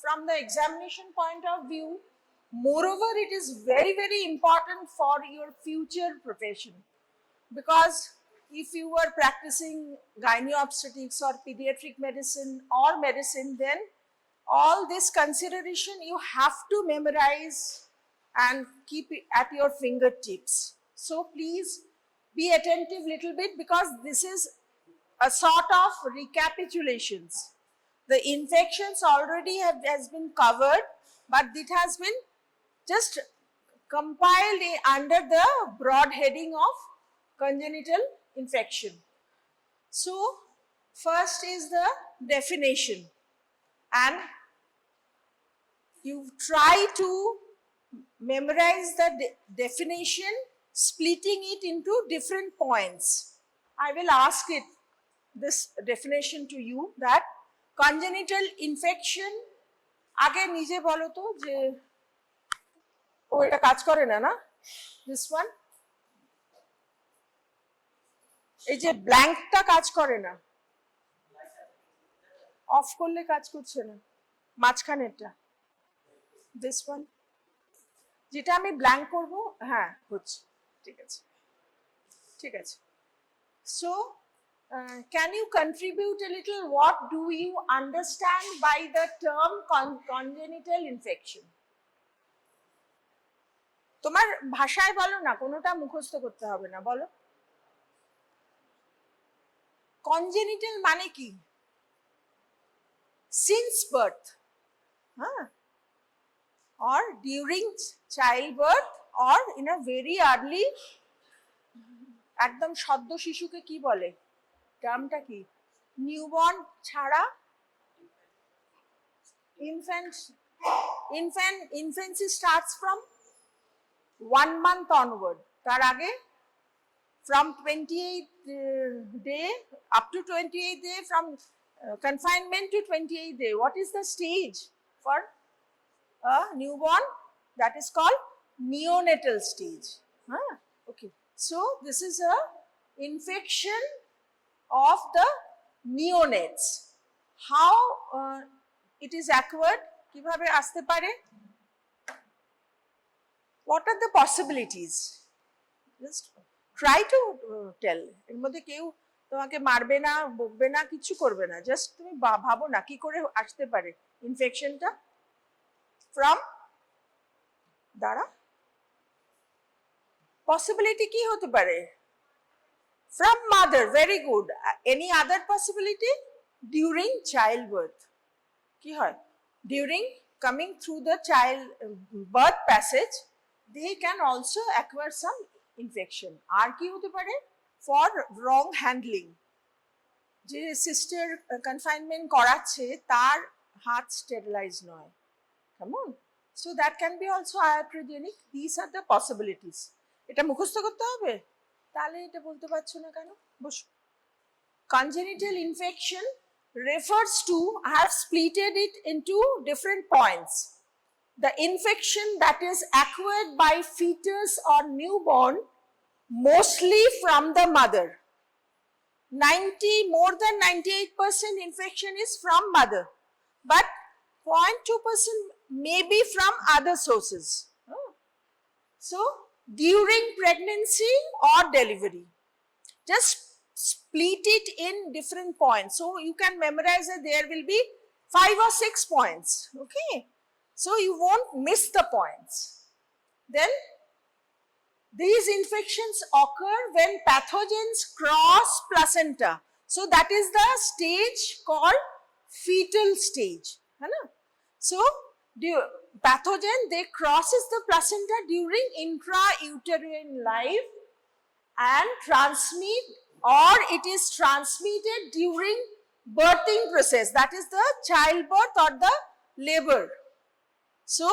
from the examination point of view. Moreover, it is very, very important for your future profession, because if you were practicing gynae-obstetrics or pediatric medicine or medicine, then all this consideration you have to memorize and keep it at your fingertips. So please be attentive little bit, because this is a sort of recapitulations. The infections already has been covered, but it has been just compiled under the broad heading of congenital infection. So first is the definition, and you try to memorize the definition, splitting it into different points. I will ask this definition to you, that congenital infection, আগে নিজে বলো তো যে ও এটা কাজ করে না, না this one, এই যে ব্ল্যাঙ্কটা কাজ করে না, অফ করলে কাজ করছে না, মাঝখানেরটা this one, যেটা আমি ব্ল্যাঙ্ক করব, হ্যাঁ হচ্ছে, ঠিক আছে, ঠিক আছে. So can you contribute a little, what do you understand by the term congenital infection? তোমার ভাষায় বলো না, কোনোটা মুখস্থ করতে হবে না, বলো. congenital মানে কি? since birth, or during childbirth, or in a very early, একদম সদ্য শিশুকে কি বলে, টার্মটা কি, নিউবর্ন ছাড়া, infancy starts from 1 month onward, তার আগে from 28th day up to 28th day, from confinement to 28th day. What is the stage for a newborn? That is called neonatal stage. Okay, so this is a infection of the neonates. How it is acquired, কিভাবে আসতে পারে, what are the possibilities? Just try to tell. এর মধ্যে কেউ তোমাকে মারবে না, বকবে না, কিছু করবে না, জাস্ট তুমি ভাবো না কি করে আসতে পারে ইনফেকশনটা ফ্রম, দ্বারা পসিবিলিটি কি হতে পারে, from mother, very good. Any other possibility? During childbirth, কি হয়, during coming through the child birth passage, they can also acquire some infection. আর কি হতে পারে, for wrong handling, যে সিস্টার কনফাইনমেন্ট করাচ্ছে তার হাত স্টেরিলাইজ নয়, come on, so that can be also iatrogenic. These are the possibilities. এটা মুখস্থ করতে হবে, তাহলে এটা বলতে পারছো না কেন, বসো. Congenital infection refers to, I have splitted it into different points. The infection that is acquired by fetus or newborn, mostly from the mother. More than 98% infection is from mother, but 0.2% may be from other sources. So during pregnancy or delivery, just split it in different points, so you can memorize that there will be 5 or 6 points, okay, so you won't miss the points. Then these infections occur when pathogens cross placenta, so that is the stage called fetal stage, so pathogen, they crosses the placenta during intrauterine life and transmit, or it is transmitted during birthing process, that is the childbirth or the labor. So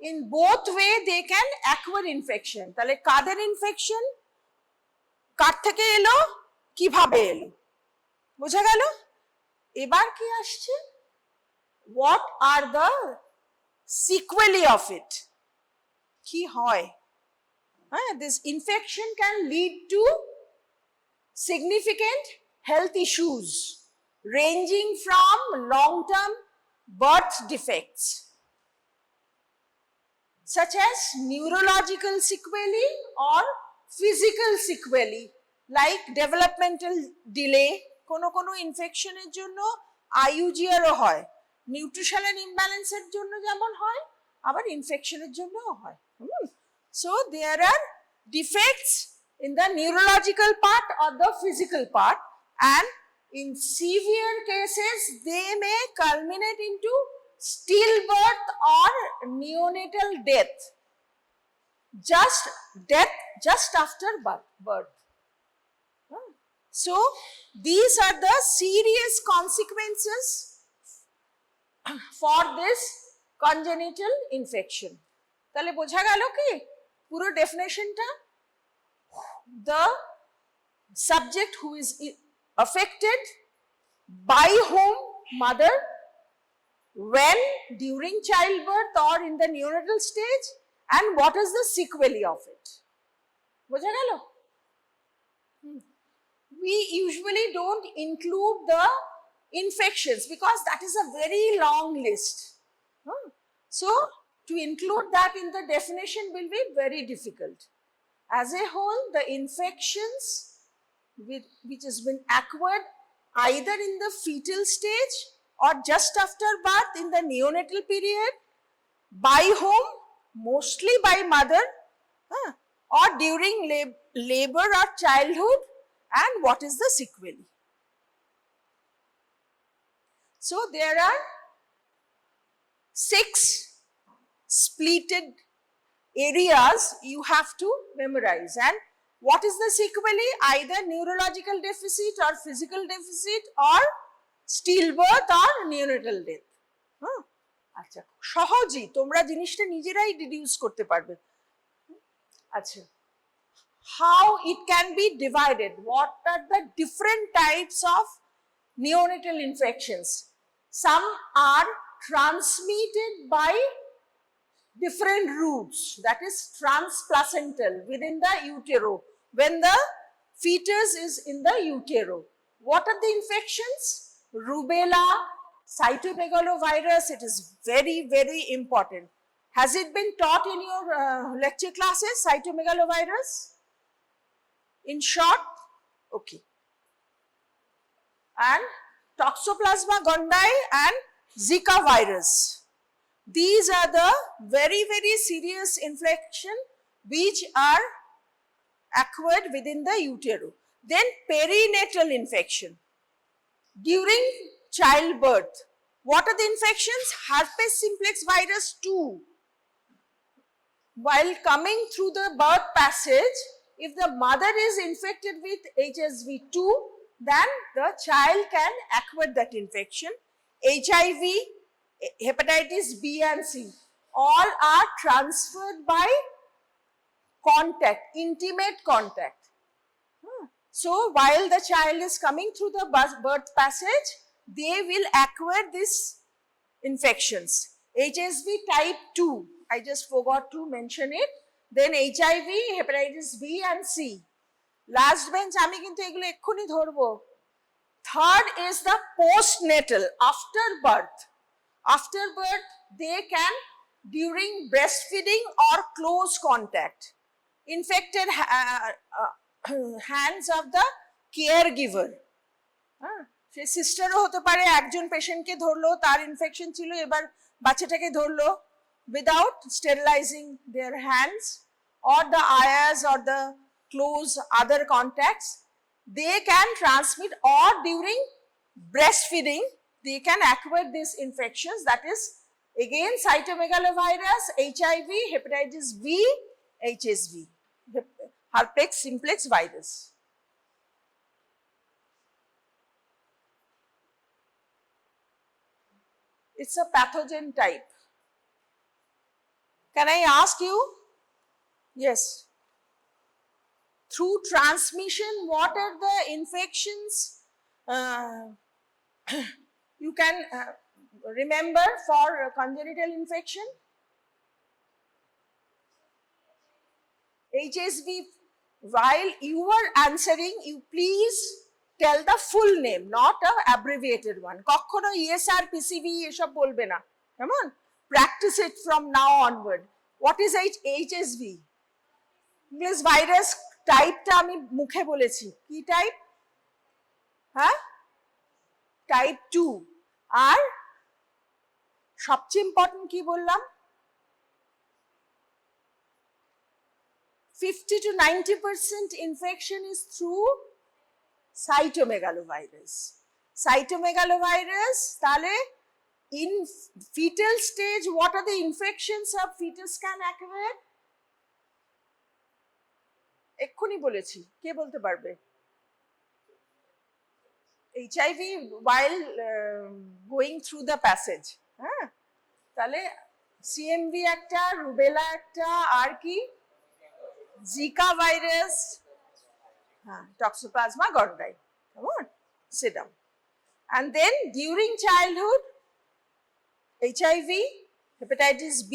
in both way they can acquire infection. তাহলে কাদের infection, কার থেকে এলো, কিভাবে এলো, বোঝা গেল. এবার কি আসছে, what are the sequelae of it, কি হয়. This infection can lead to significant health issues ranging from long-term birth defects such as neurological sequelae or physical sequelae like developmental delay, কোনো ইনফেকশনের জন্য আইইউজিআরও হয়, নিউট্রিশনাল ইমব্যালেন্সের জন্য যেমন হয় আবার ইনফেকশনের জন্যও হয়। So there are defects in the neurological part or the physical part, and in severe cases they may culminate into stillbirth or neonatal death, just after birth. So these are the serious consequences for this congenital infection. তাহলে বোঝা গেল কি পুরো ডেফিনেশনটা? The subject who is affected, by whom, mother, when, during childbirth or in the neonatal stage, and what is the sequelae of it. বোঝা গেল? We usually don't include the infections because that is a very long list. So to include that in the definition will be very difficult. As a whole, the infections which has been acquired either in the fetal stage or just after birth in the neonatal period, by whom? Mostly by mother, or during labor or childhood, and what is the sequelae. So there are 6 splitted areas you have to memorize, and what is the sequelae? Either neurological deficit or physical deficit or stillbirth or neonatal death. আচ্ছা, সহজেই তোমরা জিনিসটা নিজেরাই deduce করতে পারবে। আচ্ছা, how it can be divided, what are the different types of neonatal infections? Some are transmitted by different routes, that is transplacental, within the utero, when the fetus is in the utero. What are the infections? Rubella, cytomegalovirus. It is very, very important. Has it been taught in your lecture classes, cytomegalovirus? In short, okay. And Toxoplasma gondii and Zika virus. These are the very, very serious infection which are acquired within the utero. Then perinatal infection. During childbirth, what are the infections? Herpes simplex virus 2. While coming through the birth passage, if the mother is infected with HSV2, then the child can acquire that infection. HIV, hepatitis B and C, all are transferred by contact, intimate contact. So while the child is coming through the birth passage, they will acquire these infections. HSV type 2, I just forgot to mention it. Then HIV, hepatitis B and C. Last bench আমি কিন্তু এগুলো এক্ষুনি ধরবো। Third is the postnatal, after birth. After birth, they can, during breastfeeding or close contact, infected hands of the caregiver. সে সিস্টারও হতে পারে, একজন পেশেন্টকে ধরলো, তার ইনফেকশন ছিল, এবার বাচ্চাটাকে ধরলো, without sterilizing their hands, or the ayahs or the close other contacts, they can transmit, or during breastfeeding they can acquire these infections, that is again cytomegalovirus, HIV, hepatitis B, HSV, herpes simplex virus. It's a pathogen type. Can I ask you? Yes. Through transmission, what are the infections you can remember for congenital infection? HSV. While you are answering, you please tell the full name, not a abbreviated one. কখনো ESR, PCV এসব বলবে না, কেমন? Practice it from now onward. What is HSV? English virus টাইপটা আমি মুখে বলেছি, কি type? হ্যাঁ, টাইপ 2। আর সবচেয়ে ইম্পর্টেন্ট কি বললাম? 50 to 90% infection is through cytomegalovirus. Cytomegalovirus, তাহলে in fetal stage, what are the infections of fetus can occur? এক্ষুনি বলেছি, কে বলতে পারবে? HIV while going through the passage, হ্যাঁ, তাহলে CMV একটা, রুবেলা একটা, আর কি? জিকা ভাইরাস, হ্যাঁ, toxoplasma গন্ডাই। Come on, sit down. And then during childhood, HIV, hepatitis B,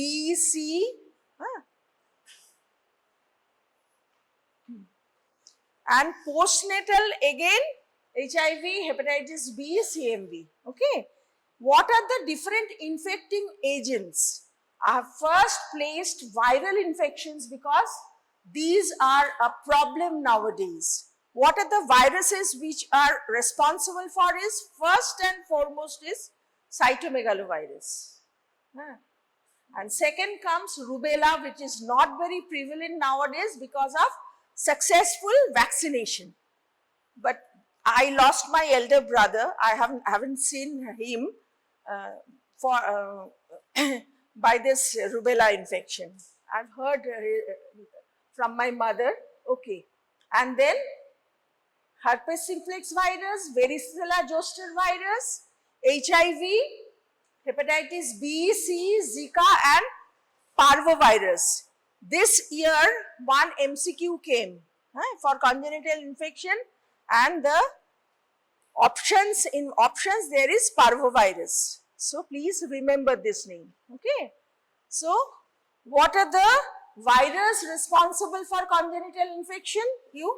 C, and postnatal again, HIV, hepatitis B, CMV. Okay, what are the different infecting agents? I have first placed viral infections because these are a problem nowadays. What are the viruses which are responsible for is, first and foremost is cytomegalovirus. And second comes rubella, which is not very prevalent nowadays because of successful vaccination. But I lost my elder brother. I haven't seen him by this rubella infection. I've heard from my mother. Okay, and then herpes simplex virus, varicella zoster virus, HIV, hepatitis B, C, Zika, and parvovirus. This year one MCQ came for congenital infection, and the options there is parvovirus. So please remember this name. Okay, so what are the virus responsible for congenital infection? You?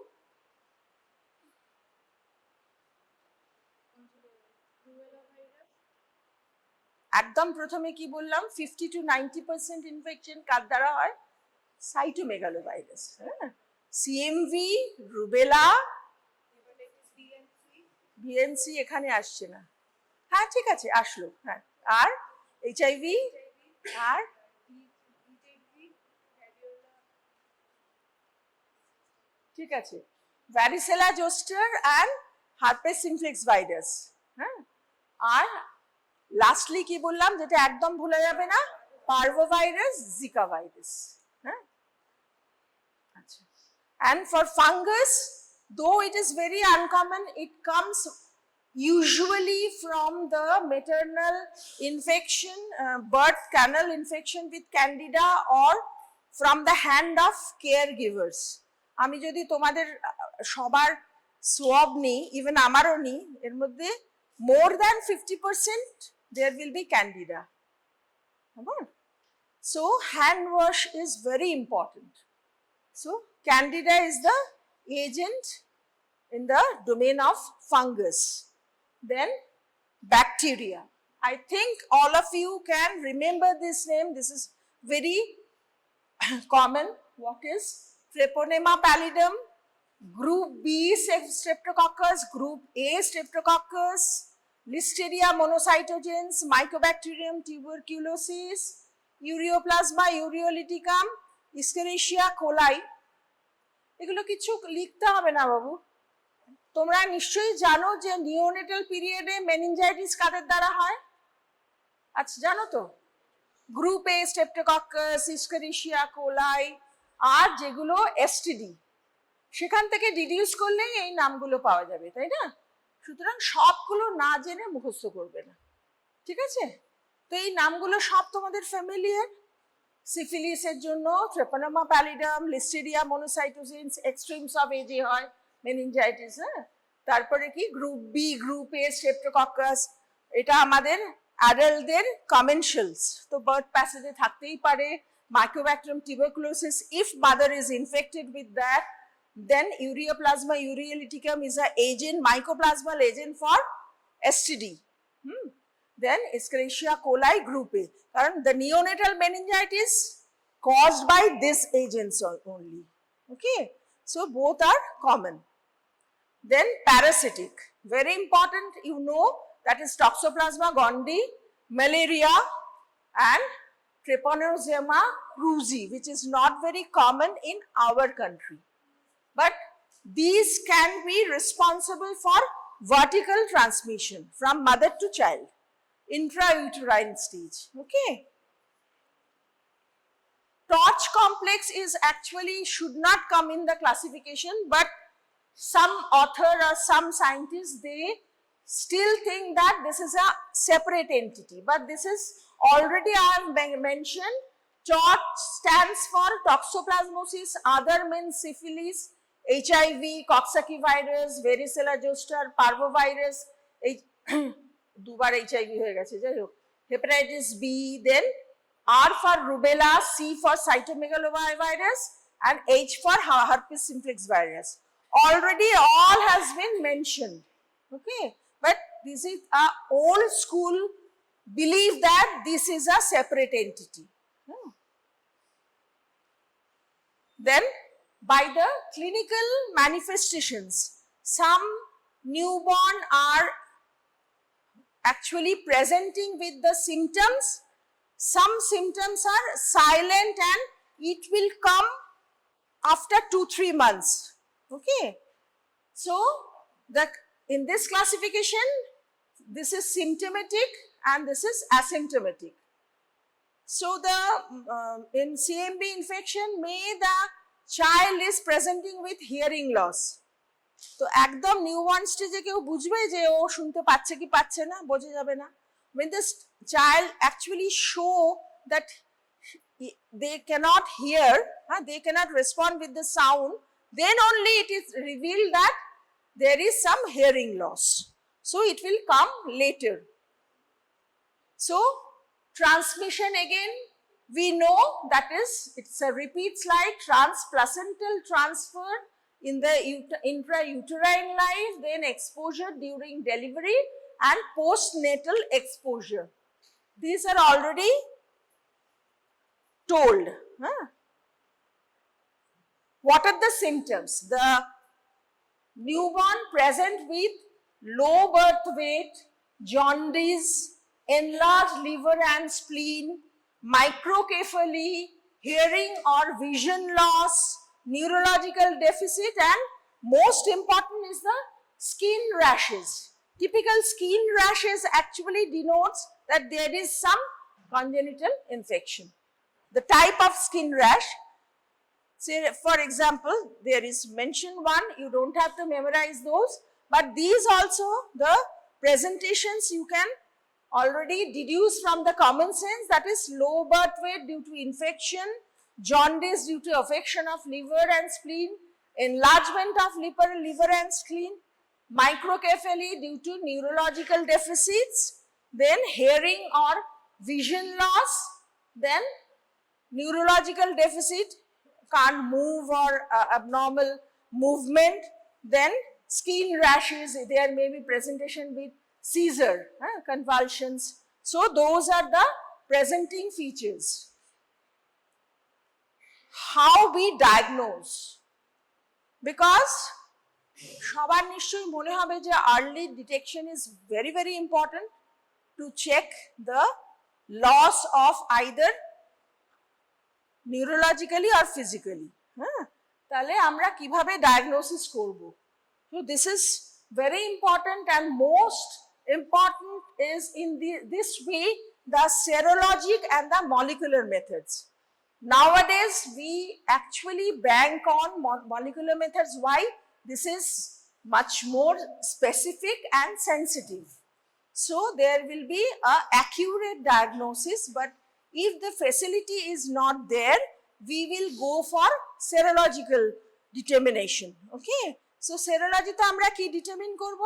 একদম প্রথমে কি বললাম? 50 to 90% infection কার দ্বারা হয়? Cytomegalovirus. CMV, rubella, VNC এখানে আসছে না, হ্যাঁ ঠিক আছে, আসলো, হ্যাঁ, আর HIV, আর ঠিক আছে, varicella zoster and herpes simplex virus, হ্যাঁ, আর লাস্টলি কি বললাম যেটা একদম ভুলে যাবে না? পারভোভাইরাস, জিকা ভাইরাস, হ্যাঁ, আচ্ছা। And for fungus, though it is very uncommon, it comes usually from the maternal infection, birth canal infection with candida, or from the hand of caregivers. আমি যদি তোমাদের সবার সোয়াব নিই, ইভেন আমারও নিই, এর মধ্যে more than 50% there will be candida. So hand wash is very important. So candida is the agent in the domain of fungus. Then bacteria. I think all of you can remember this name. This is very common. What is Treponema pallidum? Group B Streptococcus, Group A Streptococcus, Listeria monocytogenes, Mycobacterium tuberculosis, Ureoplasma ureolyticum, Escherichia coli. এগুলো কিছু লিখতে হবে না বাবু, তোমরা নিশ্চয়ই জানো যে neonatal পিরিয়ডে মেনিনজাইটিস কাদের দ্বারা হয়? আচ্ছা, জানো তো? গ্রুপ এ স্ট্রেপ্টোকক্কাস, ইস্কেরিশিয়া কোলাই, আর যেগুলো এসটিডি, সেখান থেকে ডিডিউস করলেই এই নামগুলো পাওয়া যাবে, তাই না? সুতরাং সবগুলো না জেনে মুখস্থ করবে না, ঠিক আছে? তো এই নামগুলো সব তোমাদের ফ্যামিলিয়ার। সিফিলিসের জন্য treponema pallidum, listeria monocytosis, extremes of এজে হয় মেনিনজাইটিস, হ্যাঁ। তারপরে কি group B, group A streptococcus, এটা আমাদের অ্যাডাল্টদের কমেনশিয়ালস, তো বার্থ প্যাসেজে থাকতেই পারে। Mycobacterium tuberculosis, if mother is infected with that, Then ureaplasma ureolyticum is an agent, mycoplasmal agent for STD. Then Escherichia coli group A. Karan the neonatal meningitis caused by this agents only. Okay, so both are common. Then parasitic, very important, you know, that is Toxoplasma gondii, malaria, and Trypanosoma cruzi, which is not very common in our country. But these can be responsible for vertical transmission from mother to child, intrauterine stage. Okay. Torch complex is actually should not come in the classification, but some author or some scientists, they still think that this is a separate entity, but this is already I have mentioned. Torch stands for toxoplasmosis, other means syphilis, HIV, Coxsackie virus, varicella zoster, parvovirus, দুবার HIV হয়ে গেছে যাই হোক, hepatitis B, then R for rubella, C for cytomegalovirus, and H for herpes simplex virus. Already all has been mentioned. Okay, but this is a old school belief that this is a separate entity. Then by the clinical manifestations, some newborn are actually presenting with the symptoms. Some symptoms are silent and it will come after 2-3 months. Okay, so in this classification, this is symptomatic and this is asymptomatic. So the in CMV infection, may the child is presenting with hearing loss. তো একদম newborn স্টেজে কেউ বুঝবে যে ও শুনতে পাচ্ছে কি পাচ্ছে না, বোঝা যাবে না। When the child actually show that they cannot hear, they cannot respond with the sound, then only it is revealed that there is some hearing loss. So it will come later. So transmission again, we know that is, it's a repeat slide, transplacental transfer in the intrauterine life, then exposure during delivery and postnatal exposure. These are already told. What are the symptoms? The newborn present with low birth weight, jaundice, enlarged liver and spleen, microcephaly, hearing or vision loss, neurological deficit, and most important is the skin rashes. Typical skin rashes actually denotes that there is some congenital infection. The type of skin rash, say for example, there is mentioned one, you don't have to memorize those, but these also the presentations you can already deduce from the common sense, that is low birth weight due to infection, jaundice due to affection of liver and spleen, enlargement of liver and spleen, microcephaly due to neurological deficits, then hearing or vision loss, then neurological deficit, can't move or abnormal movement, then skin rashes, there may be presentation with seizure, convulsions. So those are the presenting features. How we diagnose? Because সবার নিশ্চয়ই মনে হবে যে early detection is very, very important to check the loss of either neurologically or physically. তাহলে আমরা কিভাবে diagnosis করব? So this is very important, and most important is in this way the serologic and the molecular methods. Nowadays we actually bank on molecular methods. Why? This is much more specific and sensitive. So there will be an accurate diagnosis, but if the facility is not there, we will go for serological determination. Okay, so serology to আমরা কি determine করব?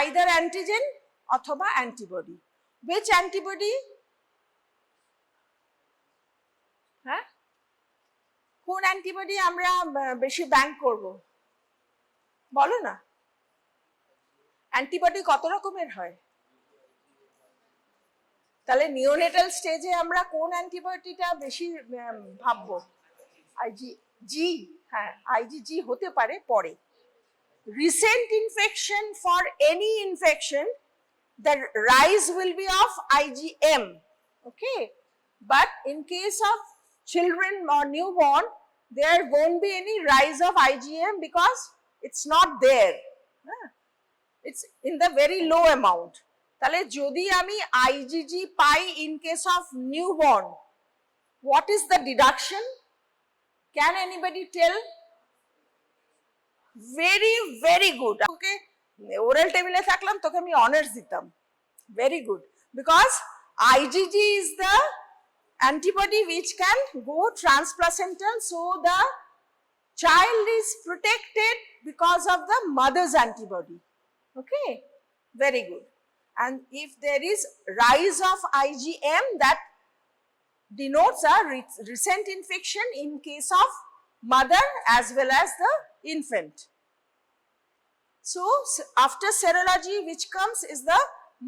Either antigen অথবা antibody. Which antibody? কোন antibody আমরা বেশি bank করব? বলো না, অ্যান্টিবডি কত রকমের হয়? তাহলে নিওনেটাল স্টেজে আমরা কোন অ্যান্টিবডিটা বেশি ভাববো? আইজি জি, হ্যাঁ আইজিজি হতে পারে পরে। Recent infection, for any infection the rise will be of IgM, okay, but in case of children or newborn there won't be any rise of IgM because it's not there, it's in the very low amount. তাহলে যদি আমি IgG pi in case of newborn, what is the deduction? Can anybody tell? Very good. Okay, oral table থাকলাম তোকে আমি honours দিতাম। Very good, because IgG is the antibody which can go transplacental, so the child is protected because of the mother's antibody. Okay, very good. And if there is rise of IgM, that denotes a recent infection in case of mother as well as the infant. So after serology, which comes is the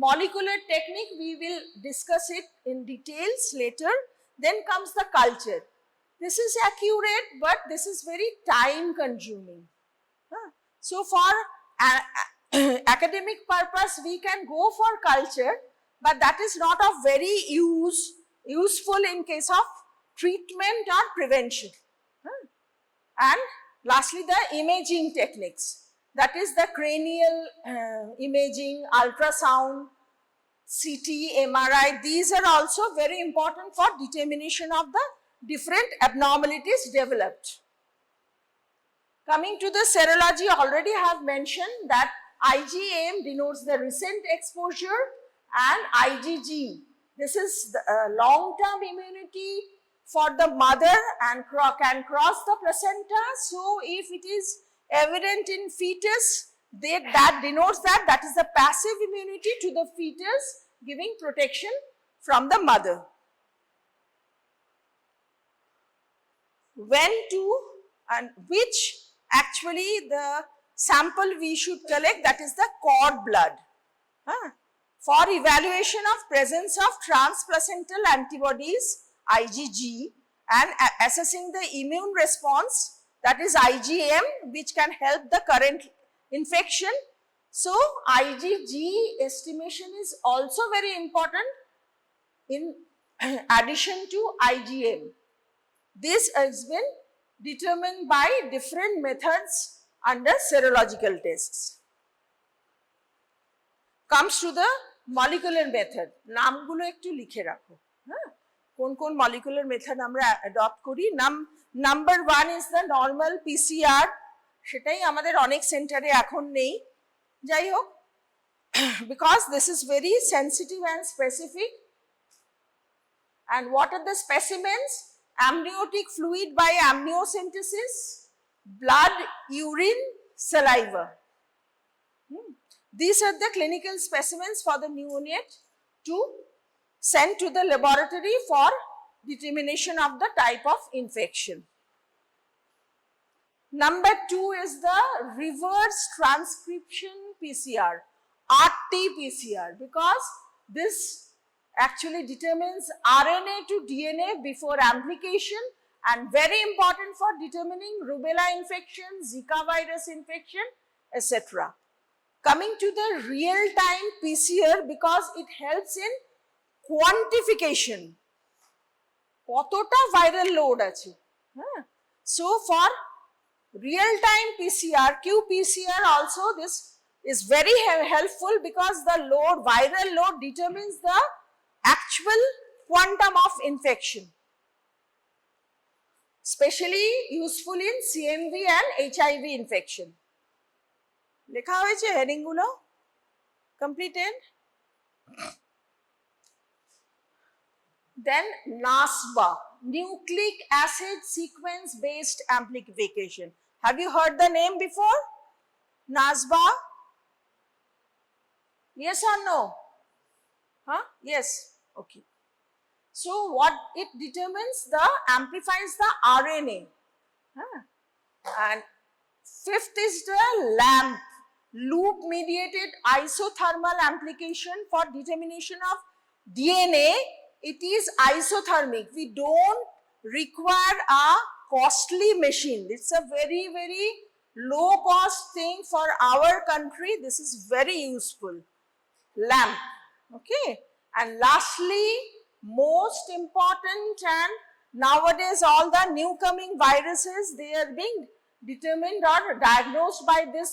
molecular technique. We will discuss it in details later. Then comes the culture. This is accurate, but this is very time consuming. So for academic purpose we can go for culture, but that is not of very useful in case of treatment or prevention. And lastly, the imaging techniques, that is the cranial imaging, ultrasound, CT, MRI. These are also very important for determination of the different abnormalities developed. Coming to the serology, already have mentioned that IgM denotes the recent exposure, and IgG, this is the long-term immunity for the mother and can cross the placenta. So if it is evident in fetus, that denotes that is the passive immunity to the fetus, giving protection from the mother. When to and which actually the sample we should collect, that is the cord blood, for evaluation of presence of transplacental antibodies IgG and assessing the immune response, that is IgM, which can help the current infection. So IgG estimation is also very important in addition to IgM. This has been determined by different methods under serological tests. Comes to the molecular method. নামগুলো একটু লিখে রাখো, কোন কোন molecular method আমরা adopt করি। Number 1 is the normal PCR, সেটাই আমাদের অনেক সেন্টারে এখন নেই, যাই হোক, because this is very sensitive and specific. And what are the specimens? Amniotic fluid by amniocentesis, blood, urine, saliva. These are the clinical specimens for the neonate to send to the laboratory for determination of the type of infection. Number 2 is the reverse transcription PCR, RT-PCR, because this actually determines RNA to DNA before amplification, and very important for determining rubella infection, Zika virus infection, etc. Coming to the real-time PCR, because it helps in quantification, কতটা viral load আছে। So for real-time PCR, qPCR also, this is very helpful because the load, viral load, determines the actual quantum of infection, especially useful in CMV and HIV infection. লেখা হয়েছে heading গুলো? Completed? Then NASBA, nucleic acid sequence based amplification. Have you heard the name before? NASBA? Yes or no? Yes, okay. So what it determines, the amplifies the RNA, and Fifth is the LAMP, loop mediated isothermal amplification for determination of DNA. It is isothermic. We don't require a costly machine. It's a very, very low cost thing for our country. This is very useful. LAMP. Okay. And lastly, most important, and nowadays all the new coming viruses, they are being determined or diagnosed by this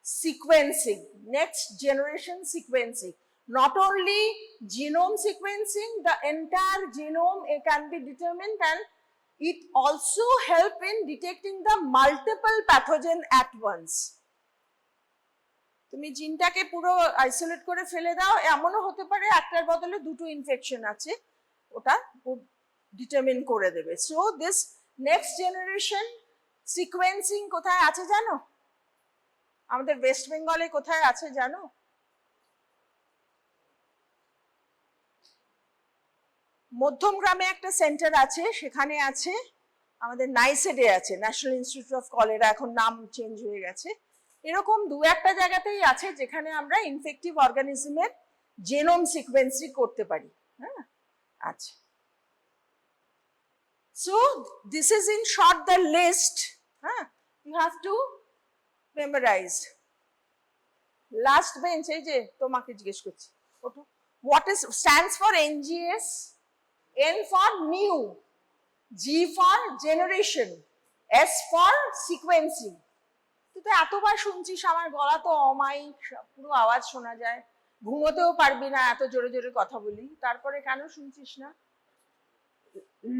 sequencing, next generation sequencing. Not only genome sequencing, the entire genome can be determined, and it also help in detecting the multiple pathogen at once. তুমি জিনটাকে পুরো isolate করে ফেলে দাও, এমনও হতে পারে একটার বদলে দুটো ইনফেকশন আছে, ওটা ডিটারমিন করে দেবে। So this next generation sequencing কোথায় আছে জানো? আমাদের ওয়েস্ট বেঙ্গলে কোথায় আছে জানো? মধ্যমগ্রামে একটা সেন্টার আছে, সেখানে আছে, আমাদের নাইসেডে আছে, ন্যাশনাল ইনস্টিটিউট অফ কলেরা, এখন নাম চেঞ্জ হয়ে গেছে। এরকম দু একটা জায়গাতেই আছে যেখানে আমরা ইনফেক্টিভ অর্গানিজমের জেনোম সিকোয়েন্সিং করতে পারি। হ্যাঁ, আচ্ছা। So this is in short the list. হ্যাঁ, you have to memorise. Last bench, এই যে তোমাকে জিজ্ঞেস করছি, ওঠো। What is stands for NGS? N for new, G for generation, S for sequencing. তুই তো এতবার শুনছিস, আমার গলা তো অমাইক, পুরো আওয়াজ শোনা যায়, ঘুমোতেও পারবি না এত জোরে জোরে কথা বলি, তারপরে কেন শুনছিস না?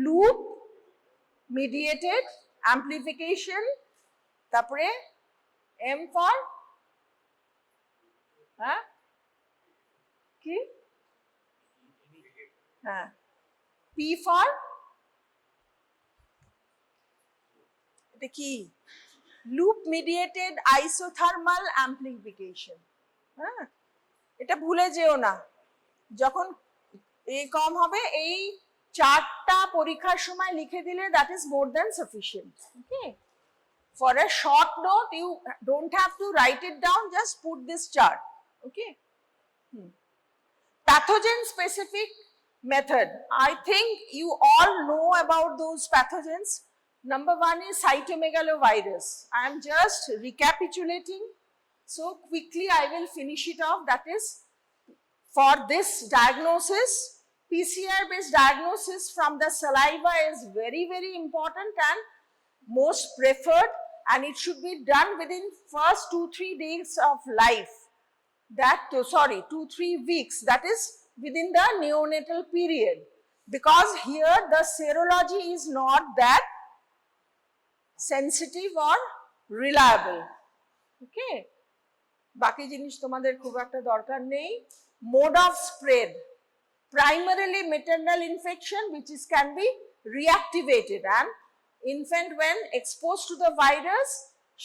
লুপ মিডিয়েটেড অ্যাম্প্লিফিকেশন, তারপরে M for হ্যাঁ কি? হ্যাঁ, P for এটা কি? Loop mediated isothermal amplification. হ্যাঁ, এটা ভুলে যেও না, যখন কম হবে এই চারটা পরীক্ষার সময় লিখে দিলে that is more than sufficient. Okay, for a short note you don't have to write it down, just put this chart. Okay, pathogen specific method. I think you all know about those pathogens. Number one is cytomegalovirus. I am just recapitulating. So quickly I will finish it off. That is, for this diagnosis, PCR based diagnosis from the saliva is very, very important and most preferred, and it should be done within first 2-3 days of life. That, 2-3 weeks, that is within the neonatal period, because here the serology is not that sensitive or reliable. Okay, বাকি জিনিস তোমাদের খুব একটা দরকার নেই। Mode of spread, primarily maternal infection, which is can be reactivated, and infant when exposed to the virus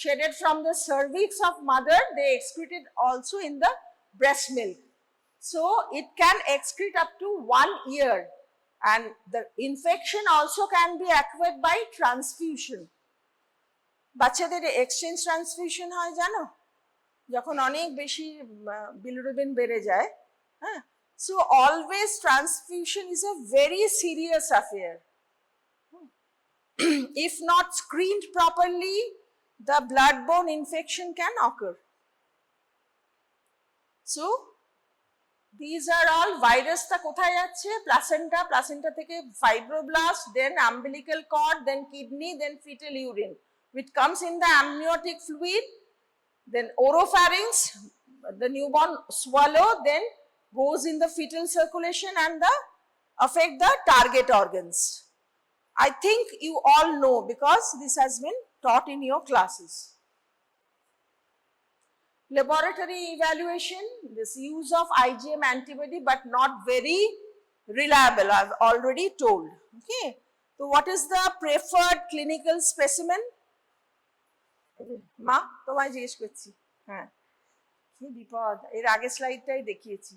shedded from the cervix of mother, they excrete it also in the breast milk. So it can excrete up to 1 year, and the infection also can be acquired by transfusion. বাচ্চাদের exchange transfusion হয় জানো, যখন অনেক বেশি bilirubin বেড়ে যায়। হ্যাঁ, so always transfusion is a very serious affair. If not screened properly, the blood-borne infection can occur. So these are all virus টা কোথায় যাচ্ছে? প্লাসেন্টা, প্লাসেন্টা থেকে fibroblast, then umbilical cord, then kidney, then fetal urine, which comes in the amniotic fluid, then oropharynx, the newborn swallow, then goes in the fetal circulation and affect the target organs. I think you all know because this has been taught in your classes. Laboratory evaluation, this use of IgM antibody, but not very reliable, I've already told. Okay, so what is the preferred clinical specimen? মা তোমায় জিজ্ঞেস করছি। হ্যাঁ, কি বিপদ, এর আগের স্লাইডটাই দেখিয়েছি।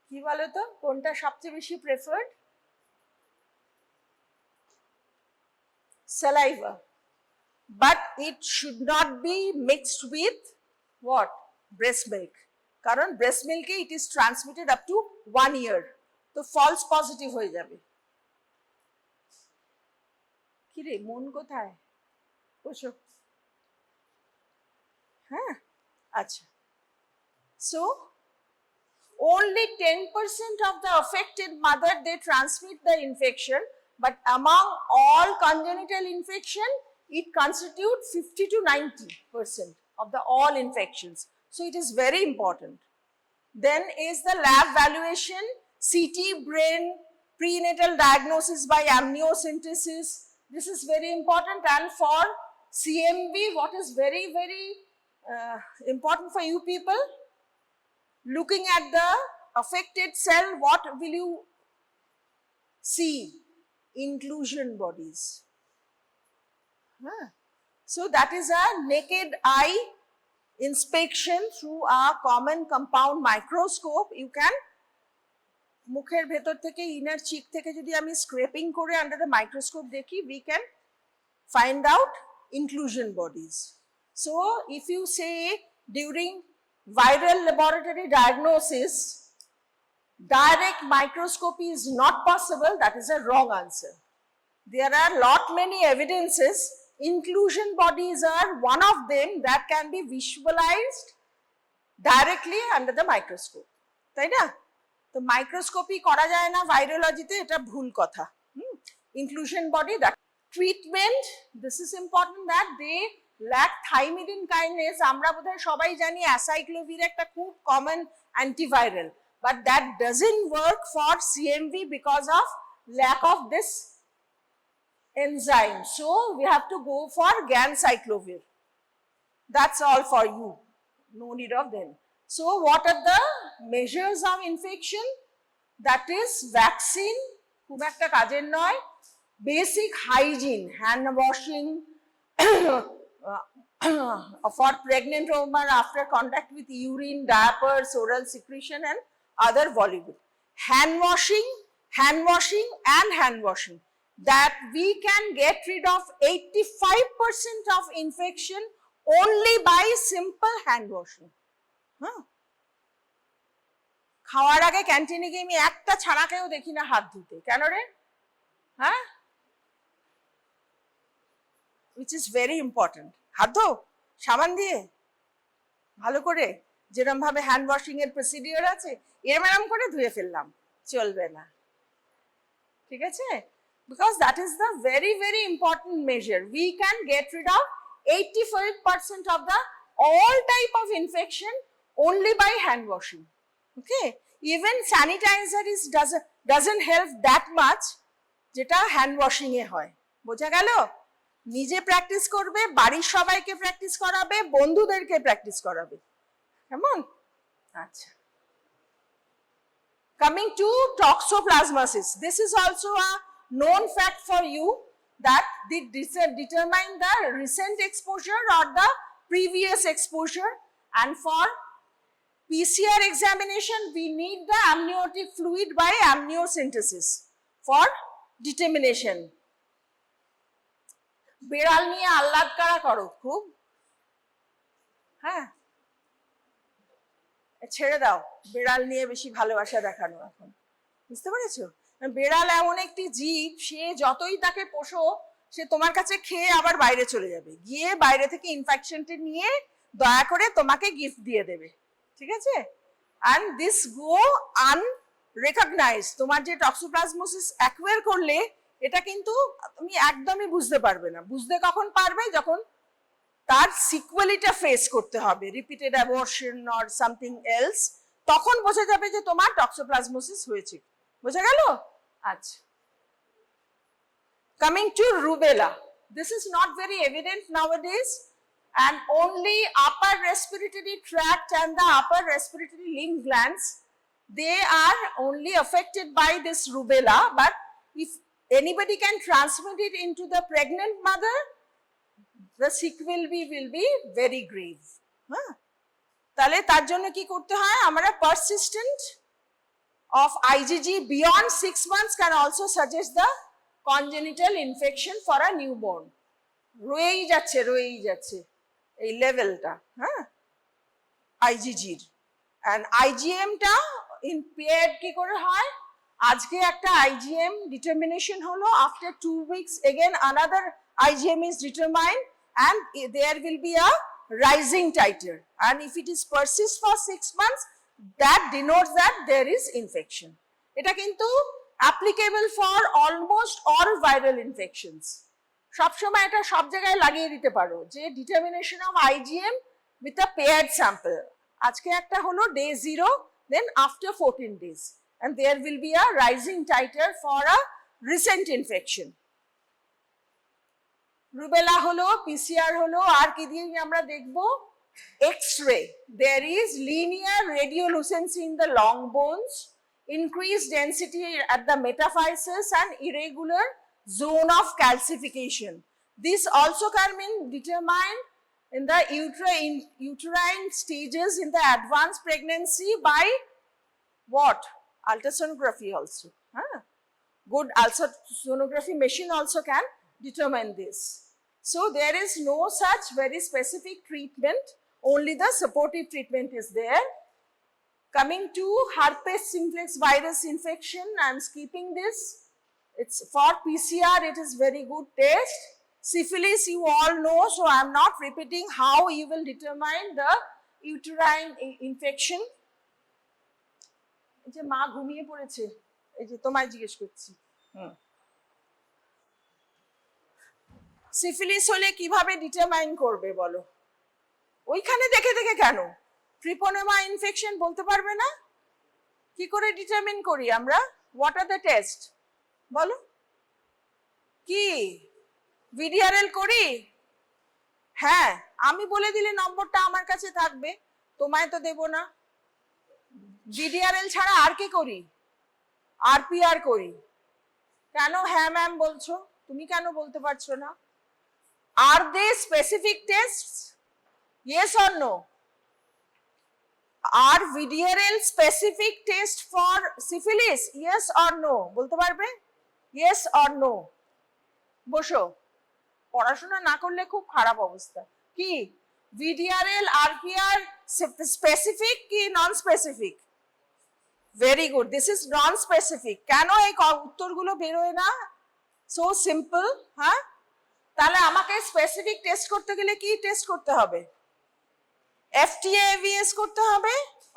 কি বলো তো, কোনটা সবচেয়ে বেশি preferred? Saliva. but it should not be mixed with what? Breast milk. কারণ breast milk it is transmitted up to 1 year. তো false positive হয়ে যাবে। কি রে মন কোথায়? বসো। হ্যাঁ আচ্ছা। So only 10% of the affected mother they transmit the infection, but among all congenital infection it constitutes 50 to 90% of the all infections. So it is very important. Then is the lab valuation, CT brain, prenatal diagnosis by amniocentesis. This is very important, and for CMV what is very important for you people? Looking at the affected cell, what will you see? Inclusion bodies. So that is a naked eye inspection through a common compound microscope. You can মুখের ভেতর থেকে inner cheek থেকে যদি আমি scraping করে under the microscope দেখি, we can find out inclusion bodies. So if you say during viral laboratory diagnosis direct microscopy is not possible, that is a wrong answer. There are many evidences. Inclusion bodies are one of them that can be visualized directly under the microscope. তাই না? তো microscopy করা যায় না ভাইরোলজিতে, এটা ভুল কথা। Inclusion body, that treatment, this is important that they lack thymidine kinase. আমরা বোধহয় সবাই জানি অ্যাসাইক্লোভির একটা খুব common antiviral, but that doesn't work for CMV because of lack of this enzyme. So we have to go for ganciclovir. That's all for you. No need of them. So what are the measures of infection? That is vaccine, খুব একটা কাজের নয়, basic hygiene, hand washing for pregnant women after contact with urine, diapers, oral secretion and other voluble. Hand washing and hand washing. That we can get rid of 85% of infection only by simple hand washing. খাওয়ার আগে ক্যান্টিনে গিয়ে আমি একটা ছানাকেও দেখি না হাত ধুতে, কেন রে? হ্যাঁ, which is very important. হাত ধো সাবান দিয়ে ভালো করে, যেরকম ভাবে হ্যান্ড ওয়াশিং এর প্রসিডিওর আছে এরকম করে ধুয়ে ফেললাম, চলবে না, ঠিক আছে? Because that is the very important measure. We can get rid of 85% of the all type of infection only by hand washing. Okay, even sanitizer is doesn't help that much, যেটা হ্যান্ড ওয়াশিং এ হয়। বোঝা গেল? নিজে practice করবে, বাড়ির সবাইকে practice করাবে, বন্ধুদেরকে প্র্যাকটিস করাবে, কেমন? আচ্ছা, coming to toxoplasmosis, this is also a known fact for you, that they determine the recent exposure or the previous exposure, and for PCR examination we need the amniotic fluid by amniocentesis for determination. বেড়াল নিয়ে আহ্লাদ কারা করো খুব, হ্যাঁ ছেড়ে দাও, বেড়াল নিয়ে বেশি ভালোবাসা দেখানো এখন, বুঝতে পেরেছো? বেড়াল এমন একটি জীব, সে যতই তাকে পোষো সে তোমার কাছে খেয়ে আবার বাইরে চলে যাবে, গিয়ে বাইরে থেকে ইনফেকশনটা নিয়ে দয়া করে তোমাকে গিফট দিয়ে দেবে, ঠিক আছে? and this go unrecognized. তোমার যে টক্সোপ্লাজমোসিস অ্যাকুয়ার করলে এটা কিন্তু তুমি একদমই বুঝতে পারবে না। বুঝতে কখন পারবে? যখন তার সিকুয়েলিটা ফেস করতে হবে, repeated abortion or something else, তখন বোঝা যাবে যে তোমার টক্সোপ্লাজমোসিস হয়েছে। বোঝা গেল? আচ্ছা, coming to rubella, this is not very evident nowadays, and only upper respiratory tract and the upper respiratory lymph glands, they are only affected by this rubella, but if anybody can transmit it into the pregnant mother, the sequelae will be very grave. তাহলে তার জন্য কি করতে হয়? আমরা persistent of IgG beyond 6 months can also suggest the congenital infection for a newborn. রয়েই যাচ্ছে এই লেভেলটা, হ্যাঁ, আইজিজির। অ্যান্ড আইজিএমটা ইন পেয়ার কি করে হয়, আজকে একটা আইজিএম ডিটারমিনেশন হলো, after 2 weeks again another IgM is determined and there will be a rising titer, and if it is persist for 6 months that denotes that there is infection. এটা কিন্তু applicable for almost all viral infections. সবসময় এটা সব জায়গায় লাগিয়ে দিতে পারো যে determination of IgM with a paired sample. আজকে একটা হলো day 0, then after 14 days, and there will be a rising titer for a recent infection. Rubella হলো, PCR হলো, আর কি দিয়ে আমরা দেখব, X-ray. There is linear radiolucency in the long bones, increased density at the metaphysis and irregular zone of calcification. This also can be determined in the uterine stages in the advanced pregnancy by what? Ultrasonography also. Good ultrasonography machine also can determine this. So there is no such very specific treatment, only the supportive treatment is there. Coming to herpes simplex virus infection, I am skipping this. It's for PCR, it is very good test. Syphilis you all know, so I am not repeating how you will determine the uterine infection. এই যে মা ঘুমিয়ে পড়েছে, এই যে তোমায় জিজ্ঞেস করছি। সিফিলিস হলে কিভাবে ডিটারমাইন করবে বলো, ওইখানে দেখে দেখে কেন, ট্রিপোনেমা ইনফেকশন বলতে পারবে না, কি করে ডিটারমিন করি আমরা, হোয়াট আর দ্য টেস্ট বলো, কি ভিডিআরএল করি, হ্যাঁ আমি বলে দিলে নম্বরটা আমার কাছে থাকবে, তোমায় তো দেব না। ভিডিআরএল ছাড়া আর কি করি, আরপিআর করি, কেন হ্যাঁ ম্যাম বলছো, তুমি কেন বলতে পারছো না? Are they specific tests? Yes or no? Are VDRL specific test for syphilis? Yes or no? বলতে পারবে? Yes or no? বসো, পড়াশোনা না করলে খুব খারাপ অবস্থা। কি VDRL RPR specific কি non specific? Very good, this is non specific. কেন এই উত্তরগুলো বেরোয় না? So simple. হ্যাঁ, তাহলে আমাকে স্পেসিফিক টেস্ট করতে গেলে কি টেস্ট করতে হবে? FTA-AVS করতে হবে,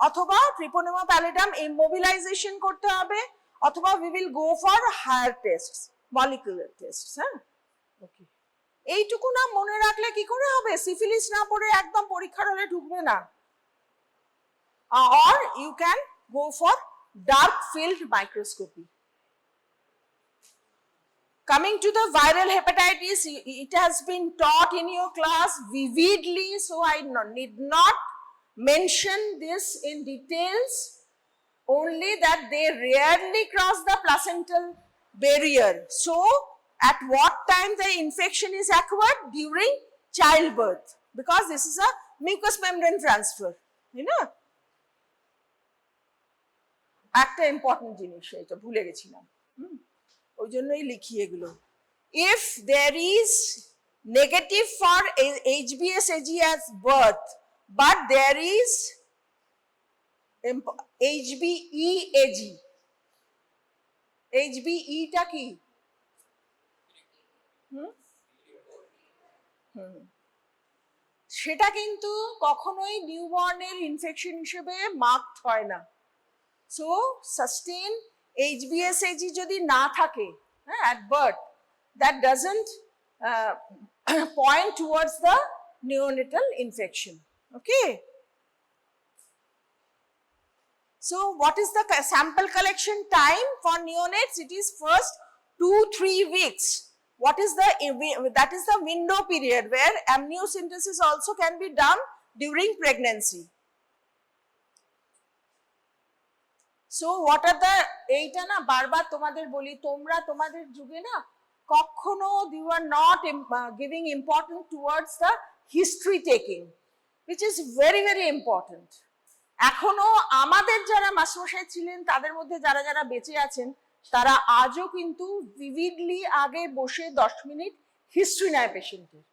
অথবা ট্রিপোনেমা প্যালিডাম ইমোবিলাইজেশন করতে হবে, অথবা we will go for higher test, molecular test. হ্যাঁ, ওকে, এইটুকু না মনে রাখলে কি করে হবে? সিফিলিস না পড়ে একদম পরীক্ষার হলে ঢুকবে না। or you can go for dark field microscopy. Coming to the viral hepatitis, it has been taught in your class vividly, so I need not mention this in details, only that they rarely cross the placental barrier. So, at what time the infection is acquired? During childbirth, because this is a mucous membrane transfer, you know. একটা important জিনিস, এটা ভুলে গেছিলাম, ওই জন্যই লিখি এগুলো। If there is negative for HBsAg as birth, but there is HBeAg, HBe টা কি? সেটা কিন্তু কখনোই নিউবর্নের ইনফেকশন হিসেবে মার্কড হয় না। সো সাস্টেন HBsAg যদি না থাকে at birth, that doesn't point towards the neonatal infection. Okay. So what is the sample collection time for neonates? It is first 2-3 weeks. What is that is the window period where amniocentesis also can be done during pregnancy. So what are the, এইটা না বারবার তোমাদের বলি, তোমরা তোমাদের যুগে না কখনো you are not giving importance towards the history taking, which is very very important. এখনো আমাদের যারা মাস্টারমশাই ছিলেন তাদের মধ্যে যারা যারা বেঁচে আছেন তারা আজও কিন্তু vividly আগে বসে 10 মিনিট হিস্ট্রি নেয় পেশেন্টের,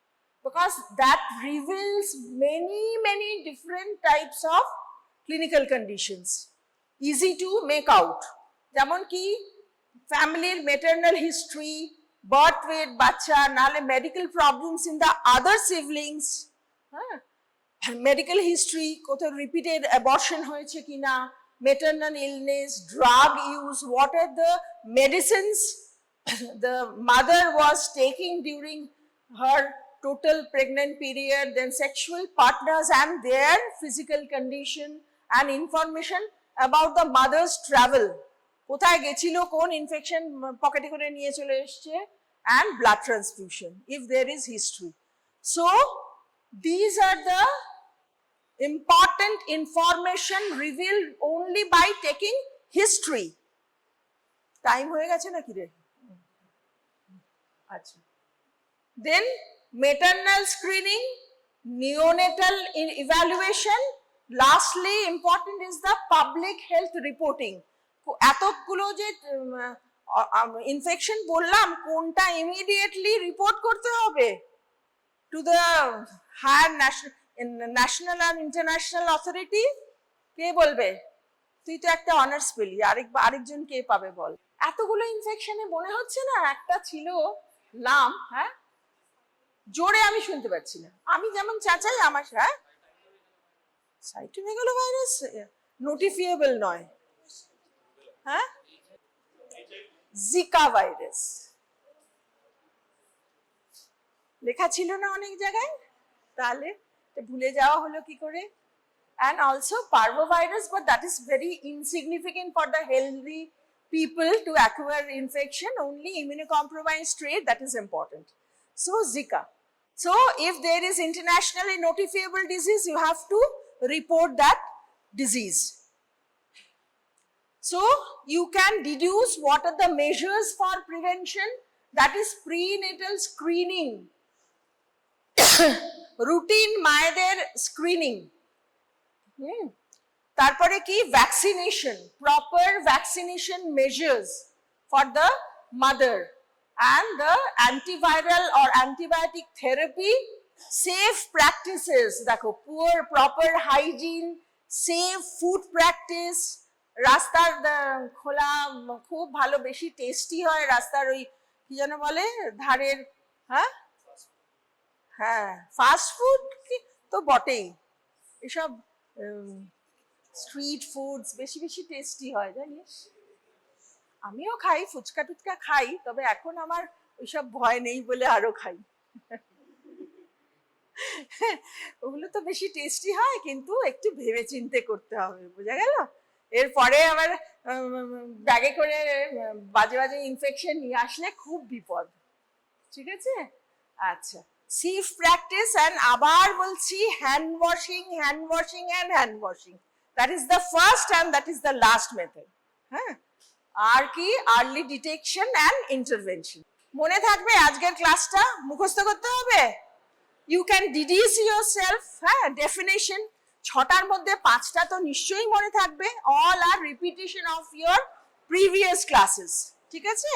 because that reveals many different types of clinical conditions, easy to make out, যেমন কি ফ্যামিলির মেটার্নাল হিস্ট্রি, বার্থ ওয়েট বাচ্চা, নাহলে medical problems in the other siblings, হ্যাঁ, মেডিকেল হিস্ট্রি, কোথাও রিপিটেড অ্যাবর্শন হয়েছে কিনা, maternal illness, drug use, what are the medicines the mother was taking during her total pregnant period, then sexual partners and their physical condition, and information about the mother's travel, কোথায় গেছিল, কোন infection পকেটে করে নিয়ে চলে এসেছে, and blood transfusion if there is history. So these are the important information revealed only by taking history. Time হয়ে গেছে নাকি রে? আচ্ছা, then maternal screening, neonatal evaluation, lastly important is the public health reporting. এতগুলো যে infection বললাম, কোনটা immediately report করতে হবে টু দ্য হায়ার ন্যাশনাল আর ইন্টারন্যাশনাল অথরিটি? কে বলবে? তুই তো একটা অনার্স পেলি, আরেকজন কে পাবে বল? এতগুলো ইনফেকশনে মনে হচ্ছে না একটা ছিল নাম, হ্যাঁ জোরে আমি শুনতে পাচ্ছি না, আমি যেমন চাচাই আমার, হ্যাঁ সাইটোমেগালোভাইরাস নোটিফিয়েবল নয়, হ্যাঁ জিকা ভাইরাস লেখা ছিল না অনেক জায়গায়, তাহলে ভুলে যাওয়া হলো কি করে? And also parvovirus, but that is very insignificant for the healthy people to acquire infection, only immunocompromised trait that is important. So Zika. So if there is internationally notifiable disease, you have to report that disease. So you can deduce what are the measures for prevention, that is prenatal screening, routine মায়েদের screening, তারপরে কি vaccination, proper vaccination measures for the mother, and the antiviral or antibiotic therapy, safe practices, দেখো poor proper hygiene, safe food practice, রাস্তার খোলা খুব ভালো বেশি tasty হয় রাস্তার ওই কি যেন বলে ধারের, হ্যাঁ হ্যাঁ ফাস্ট ফুড তো বটেই, এসব স্ট্রিট ফুডস বেশি বেশি টেস্টি হয় জানিস। আমিও খাই, ফুচকা টুচকা খাই, তবে এখন আমার ওইসব ভয় নেই বলে আরো খাই। ওগুলো তো বেশি টেস্টি হয়, কিন্তু একটু ভেবে চিন্তে করতে হবে, বোঝা গেল? এরপরে আবার ব্যাগে করে বাজে বাজে ইনফেকশন নিয়ে আসলে খুব বিপদ, ঠিক আছে? আচ্ছা, সেফ প্র্যাকটিস, অ্যান্ড আবার বলছি hand washing, hand washing and hand washing, that is the first and that is the last method. হ্যাঁ, আর কি আর্লি ডিটেকশন অ্যান্ড ইন্টারভেনশন। মনে থাকবে আজকের ক্লাসটা মুখস্থ করতে হবে। ইউ ক্যান ডিডিউস ইয়োরসেলফ, হ্যাঁ ডেফিনেশন, 6টার মধ্যে 5টা তো নিশ্চয়ই মনে থাকবে, all are repetition of your previous classes, ঠিক আছে?